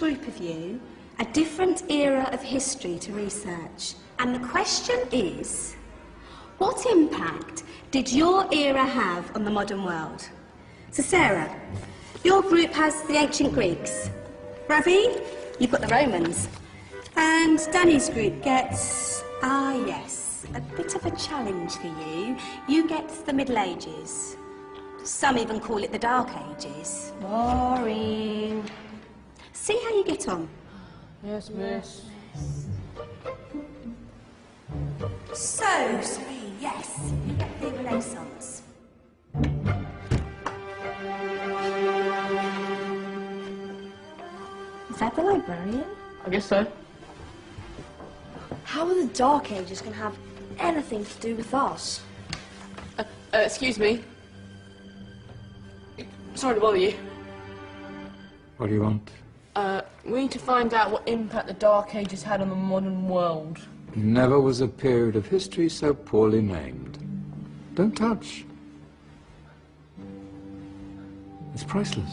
group of you a different era of history to research. And the question is, what impact did your era have on the modern world? So Sarah, your group has the ancient Greeks. Ravi, you've got the Romans. And Danny's group gets, yes, a bit of a challenge for you. You get the Middle Ages. Some even call it the Dark Ages. Boring. See how you get on. Yes, miss. So, Sri, yes, you get the Renaissance. Is that the librarian? I guess so. How are the Dark Ages going to have anything to do with us? Excuse me. Sorry to bother you. What do you want? We need to find out what impact the Dark Ages had on the modern world. Never was a period of history so poorly named. Don't touch. It's priceless.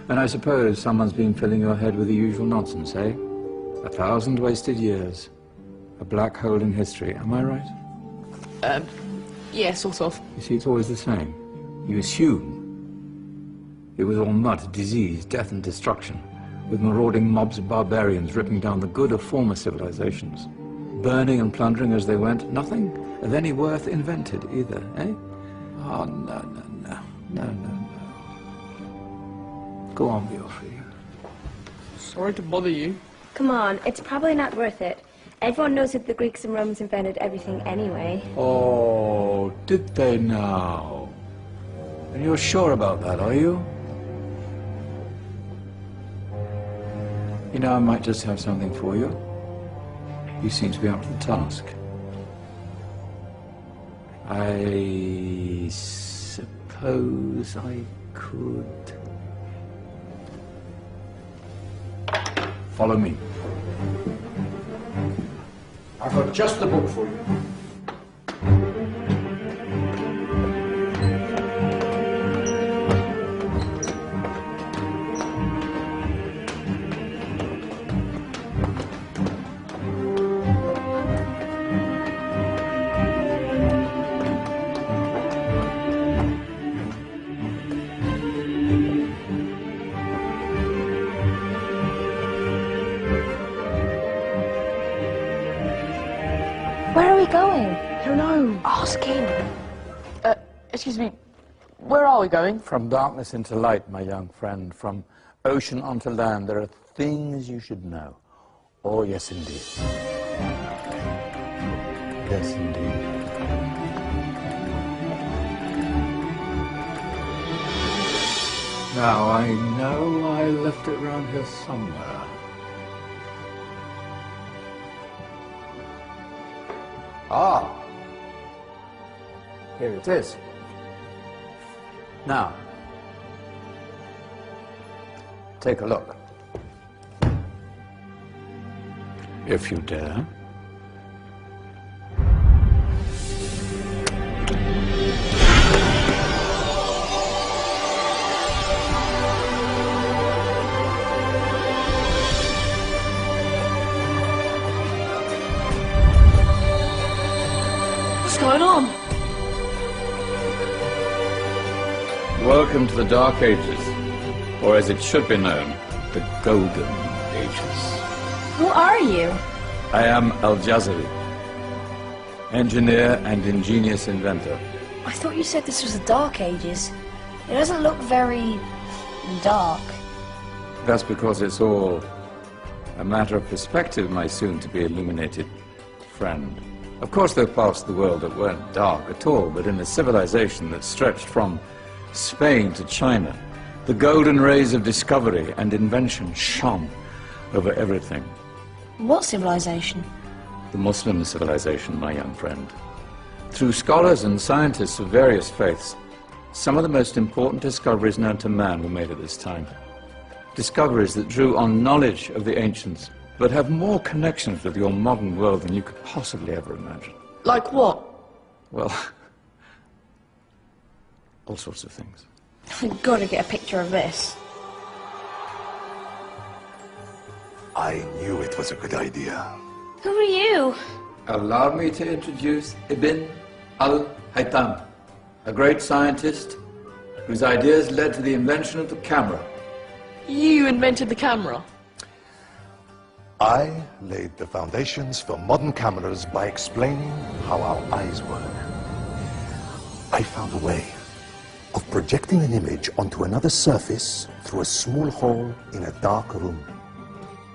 And I suppose someone's been filling your head with the usual nonsense, eh? 1,000 wasted years. A black hole in history, am I right? Yeah, sort of. You see, it's always the same. You assume it was all mud, disease, death and destruction, with marauding mobs of barbarians ripping down the good of former civilizations, burning and plundering as they went, nothing of any worth invented either, eh? Oh, no. Go on, Beofrey. Sorry to bother you. Come on, it's probably not worth it. Everyone knows that the Greeks and Romans invented everything anyway. Oh, did they now? And you're sure about that, are you? You know, I might just have something for you. You seem to be up to the task. I suppose I could... Follow me. I've got just the book for you. Where are we going? I don't know. Ask him. Excuse me. Where are we going? From darkness into light, my young friend. From ocean onto land, there are things you should know. Oh, yes, indeed. Yes, indeed. Now, I know I left it around here somewhere. Ah, here it is. Now, take a look. If you dare. What's going on? Welcome to the Dark Ages, or as it should be known, the Golden Ages. Who are you? I am Al-Jazari, engineer and ingenious inventor. I thought you said this was the Dark Ages. It doesn't look very... dark. That's because it's all a matter of perspective, my soon-to-be illuminated friend. Of course, there are parts of the world that weren't dark at all, but in a civilization that stretched from Spain to China, the golden rays of discovery and invention shone over everything. What civilization? The Muslim civilization, my young friend. Through scholars and scientists of various faiths, some of the most important discoveries known to man were made at this time. Discoveries that drew on knowledge of the ancients, but have more connections with your modern world than you could possibly ever imagine. Like what? Well, all sorts of things. We've got to get a picture of this. I knew it was a good idea. Who are you? Allow me to introduce Ibn al-Haytham, a great scientist whose ideas led to the invention of the camera. You invented the camera? I laid the foundations for modern cameras by explaining how our eyes work. I found a way of projecting an image onto another surface through a small hole in a dark room,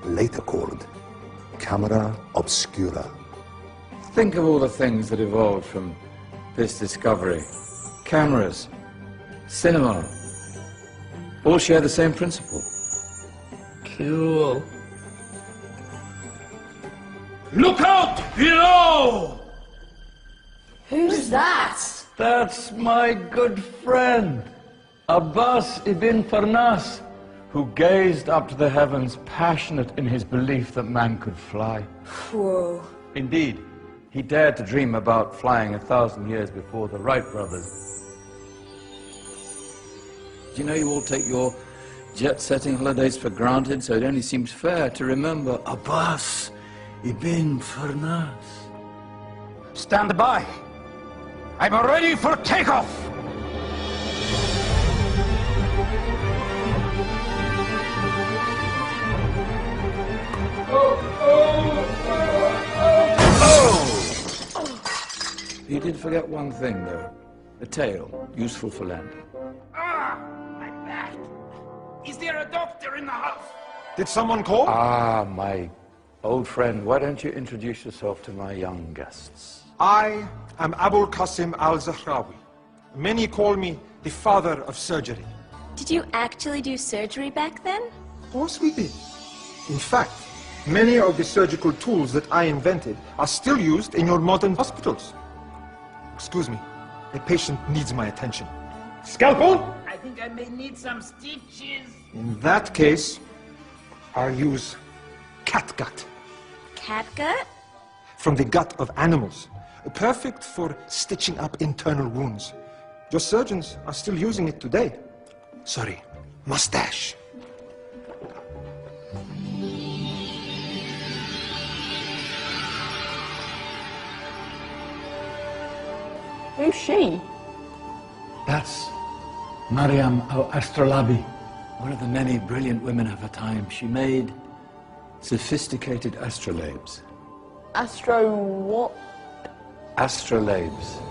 later called camera obscura. Think of all the things that evolved from this discovery. Cameras, cinema, all share the same principle. Cool. Look out below! Who's that? That's my good friend, Abbas ibn Farnas, who gazed up to the heavens, passionate in his belief that man could fly. Whoa. Indeed, he dared to dream about flying 1,000 years before the Wright brothers. Do you know you all take your jet-setting holidays for granted, so it only seems fair to remember Abbas ibn Farnas. Stand by. I'm ready for takeoff. You did forget one thing, though. A tail, useful for landing. My back. Is there a doctor in the house? Did someone call? Ah, my old friend, why don't you introduce yourself to my young guests? I am Abul Qasim al-Zahrawi. Many call me the father of surgery. Did you actually do surgery back then? Of course we did. In fact, many of the surgical tools that I invented are still used in your modern hospitals. Excuse me, a patient needs my attention. Scalpel? I think I may need some stitches. In that case, I'll use catgut. Catgut? From the gut of animals. Perfect for stitching up internal wounds. Your surgeons are still using it today. Sorry, mustache. Who's she? That's Maryam al-Astrolabi. One of the many brilliant women of her time. She made sophisticated astrolabes. Astro what? Astrolabes.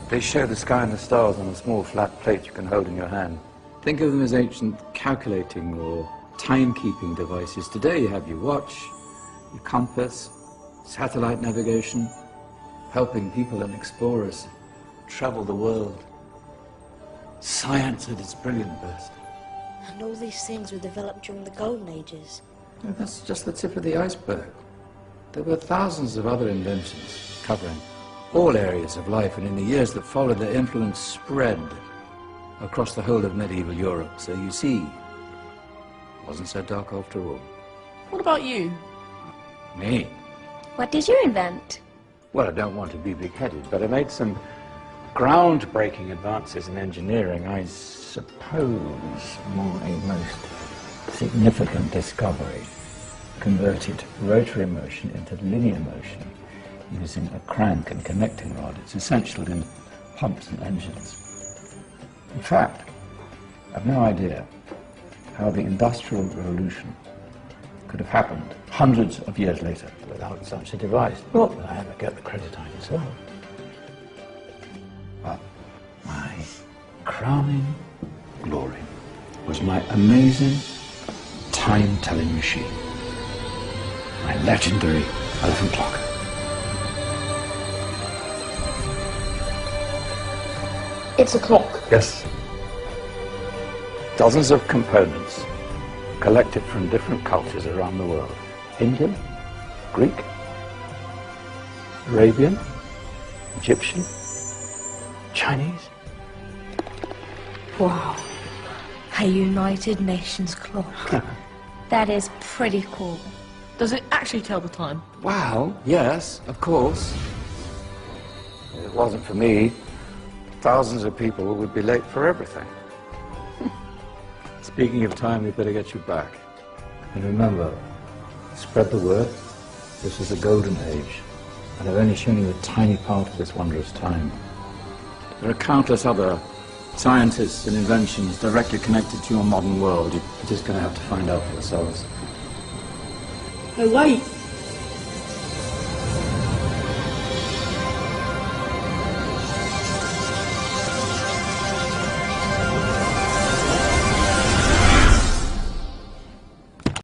They show the sky and the stars on a small flat plate you can hold in your hand. Think of them as ancient calculating or timekeeping devices. Today you have your watch, your compass, satellite navigation, helping people and explorers travel the world. Science at its brilliant best. And all these things were developed during the Golden Ages. No, that's just the tip of the iceberg. There were thousands of other inventions covering all areas of life, and in the years that followed, their influence spread across the whole of medieval Europe. So you see, it wasn't so dark after all. What about you? Me? What did you invent? Well, I don't want to be big-headed, but I made some groundbreaking advances in engineering. I suppose my most significant discovery converted rotary motion into linear motion using a crank and connecting rod. It's essential in pumps and engines. In fact, I've no idea how the Industrial Revolution could have happened hundreds of years later without such a device. Not that I ever get the credit I deserve. But my crowning glory was my amazing time-telling machine. My legendary elephant clock. It's a clock. Yes. Dozens of components collected from different cultures around the world. Indian, Greek, Arabian, Egyptian, Chinese. Wow. A United Nations clock. That is pretty cool. Does it actually tell the time? Well, yes, of course. If it wasn't for me, thousands of people would be late for everything. Speaking of time, we'd better get you back. And remember, Spread the word. This is a golden age, and I've only shown you a tiny part of this wondrous time. There are countless other scientists and inventions directly connected to your modern world. You're just going to have to find out for yourselves. Oh, wait.